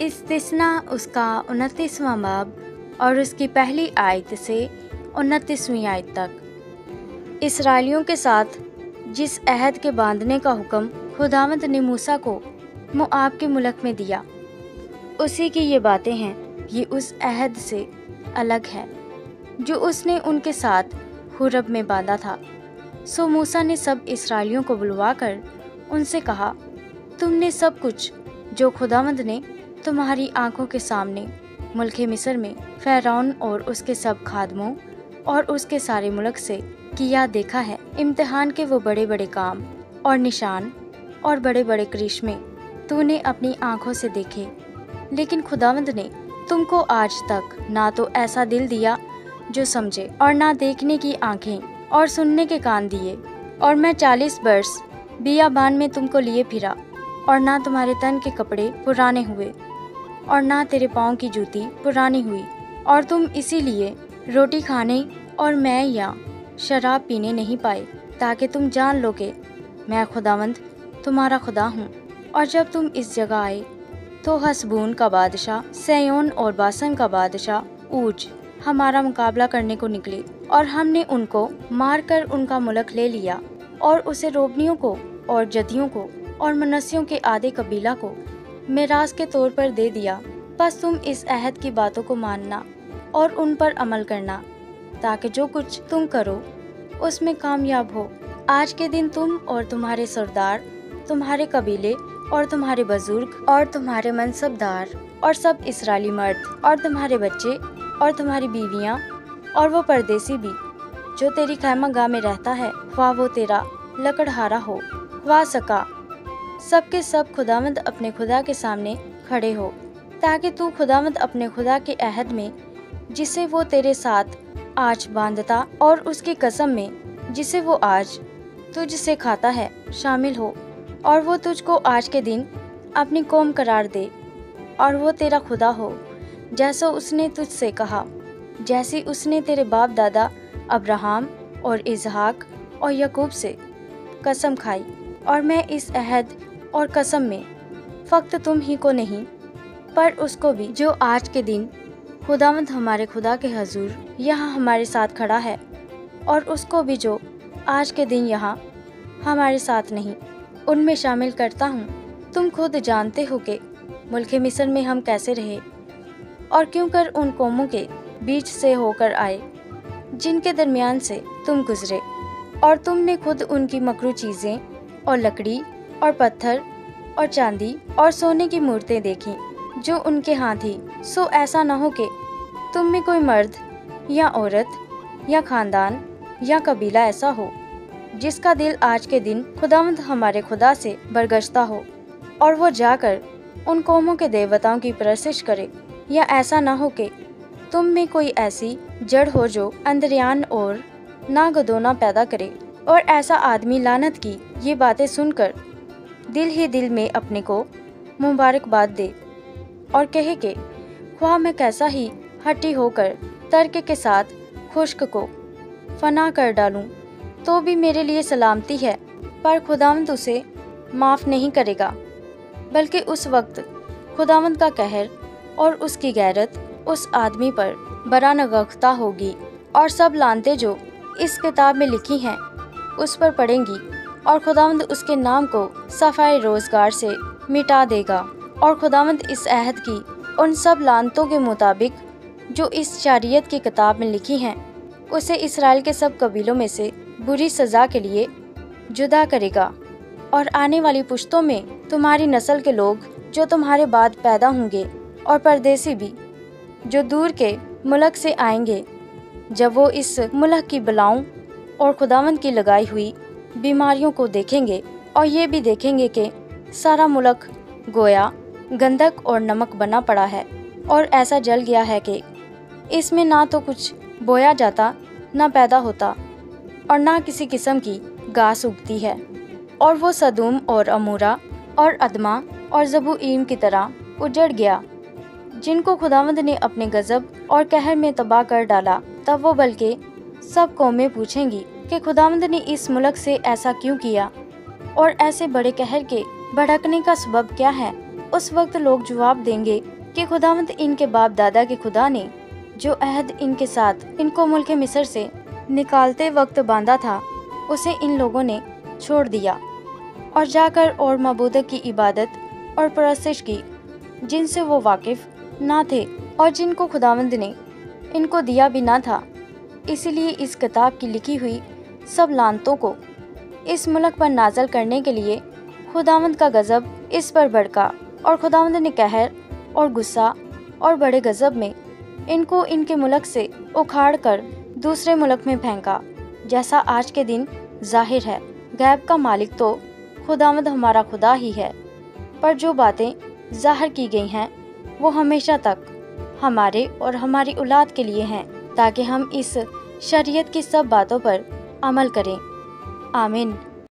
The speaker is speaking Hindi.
इस्तिस्ना उसका 29वां बाब और उसकी पहली आयत से 29वीं आयत तक। इसराइलियों के साथ जिस अहद के बांधने का हुक्म खुदावंद ने मूसा को मोआब के मुल्क में दिया, उसी की ये बातें हैं। ये उस अहद से अलग है जो उसने उनके साथ हुरब में बांधा था। सो मूसा ने सब इसराइलियों को बुलवाकर उनसे कहा, तुमने सब कुछ जो खुदावंद ने तुम्हारी आंखों के सामने मुल्क मिस्र में फ़िरौन और उसके सब खादमों और उसके सारे मुल्क से किया देखा है। इम्तिहान के वो बड़े बड़े काम और निशान और बड़े बड़े करिश्मे तूने अपनी आंखों से देखे, लेकिन खुदावंद ने तुमको आज तक ना तो ऐसा दिल दिया जो समझे, और ना देखने की आंखें और सुनने के कान दिए। और मैं 40 वर्ष बियाबान में तुमको लिए फिरा, और ना तुम्हारे तन के कपड़े पुराने हुए और ना तेरे पाँव की जूती पुरानी हुई, और तुम इसीलिए रोटी खाने और मैं या शराब पीने नहीं पाए, ताकि तुम जान लो कि मैं खुदावंद तुम्हारा खुदा हूँ। और जब तुम इस जगह आए तो हसबून का बादशाह सैयोन और बासन का बादशाह ऊज हमारा मुकाबला करने को निकले, और हमने उनको मारकर उनका मुल्क ले लिया और उसे रोबनियों को और जदियों को और मनस्सियों के आधे कबीला को मेरास के तौर पर दे दिया। बस तुम इस अहद की बातों को मानना और उन पर अमल करना, ताकि जो कुछ तुम करो उसमें कामयाब हो। आज के दिन तुम और तुम्हारे सरदार, तुम्हारे कबीले और तुम्हारे बुजुर्ग और तुम्हारे मनसबदार और सब इस्राएली मर्द और तुम्हारे बच्चे और तुम्हारी बीवियां और वो परदेसी भी जो तेरी खैमागाह में रहता है, ख्वाह वो तेरा लकड़हारा हो ख्वाह सका, सबके सब खुदावंद अपने खुदा के सामने खड़े हो, ताकि तू खुदावंद अपने खुदा के अहद में जिसे वो तेरे साथ आज बांधता और उसकी कसम में जिसे वो आज तुझसे खाता है शामिल हो, और वो तुझको आज के दिन अपनी कौम करार दे, और वो तेरा खुदा हो जैसा उसने तुझसे कहा, जैसी उसने तेरे बाप दादा अब्राहम और इजहाक और याकूब से कसम खाई। और मैं इस अहद और कसम में फक्त तुम ही को नहीं, पर उसको भी जो आज के दिन खुदावंद हमारे खुदा के हजूर यहाँ हमारे साथ खड़ा है, और उसको भी जो आज के दिन यहाँ हमारे साथ नहीं, उनमें शामिल करता हूँ। तुम खुद जानते हो कि मुल्क मिस्र में हम कैसे रहे और क्यों कर उन कौमों के बीच से होकर आए जिनके दरमियान से तुम गुजरे, और तुमने खुद उनकी मकरू चीज़ें और लकड़ी और पत्थर और चांदी और सोने की मूर्तें देखी जो उनके यहाँ थी। सो ऐसा न हो कि तुम में कोई मर्द या औरत या खानदान या कबीला ऐसा हो जिसका दिल आज के दिन खुदावंद हमारे खुदा से बरगश्ता हो, और वो जाकर उन कौमों के देवताओं की परस्तिश करे। या ऐसा न हो कि तुम में कोई ऐसी जड़ हो जो अंदरियान और नागदोना पैदा करे, और ऐसा आदमी लानत की ये बातें सुनकर दिल ही दिल में अपने को मुबारकबाद दे और कहे कि ख्वाह मैं कैसा ही हट्टी होकर तर्क के साथ खुश्क को फना कर डालूं, तो भी मेरे लिए सलामती है। पर खुदावंद उसे माफ़ नहीं करेगा, बल्कि उस वक्त खुदावंद का कहर और उसकी गैरत उस आदमी पर बरानगख्ता होगी, और सब लानतें जो इस किताब में लिखी हैं उस पर पड़ेंगी, और खुदावंद उसके नाम को सफ़ाए रोज़गार से मिटा देगा। और खुदावंद इस अहद की उन सब लानतों के मुताबिक जो इस शरीयत की किताब में लिखी हैं उसे इसराइल के सब कबीलों में से बुरी सज़ा के लिए जुदा करेगा। और आने वाली पुश्तों में तुम्हारी नस्ल के लोग जो तुम्हारे बाद पैदा होंगे और परदेसी भी जो दूर के मुल्क से आएंगे, जब वो इस मुल्क की बलाओं और खुदावंद की लगाई हुई बीमारियों को देखेंगे, और ये भी देखेंगे कि सारा मुल्क गोया गंधक और नमक बना पड़ा है और ऐसा जल गया है कि इसमें ना तो कुछ बोया जाता, ना पैदा होता, और ना किसी किस्म की घास उगती है। और वो सदूम और अमूरा और अदमा और ज़बूईम की तरह उजड़ गया, जिनको खुदावंद ने अपने गज़ब और कहर में तबाह कर डाला। तब वो बल्कि सब कौमें पूछेंगी कि खुदावंद ने इस मुल्क से ऐसा क्यों किया, और ऐसे बड़े कहर के भड़कने का सबब क्या है। उस वक्त लोग जवाब देंगे कि खुदावंद इनके बाप दादा के खुदा ने जो अहद इनके साथ इनको मुल्क मिस्र से निकालते वक्त बांधा था उसे इन लोगों ने छोड़ दिया और जाकर और मबूदा की इबादत और परस्तिश की जिनसे वो वाकिफ ना थे और जिनको खुदावंद ने इनको दिया भी ना था। इसीलिए इस किताब की लिखी हुई सब लानतों को इस मुल्क पर नाज़ल करने के लिए खुदावंद का गज़ब इस पर भड़का और खुदावंद ने कहर और गुस्सा और बड़े गज़ब में इनको इनके मुल्क से उखाड़ कर दूसरे मुल्क में फेंका, जैसा आज के दिन जाहिर है। गैब का मालिक तो खुदावंद हमारा खुदा ही है, पर जो बातें ज़ाहिर की गई हैं वो हमेशा तक हमारे और हमारी औलाद के लिए हैं, ताकि हम इस शरीयत की सब बातों पर अमल करें। आमीन।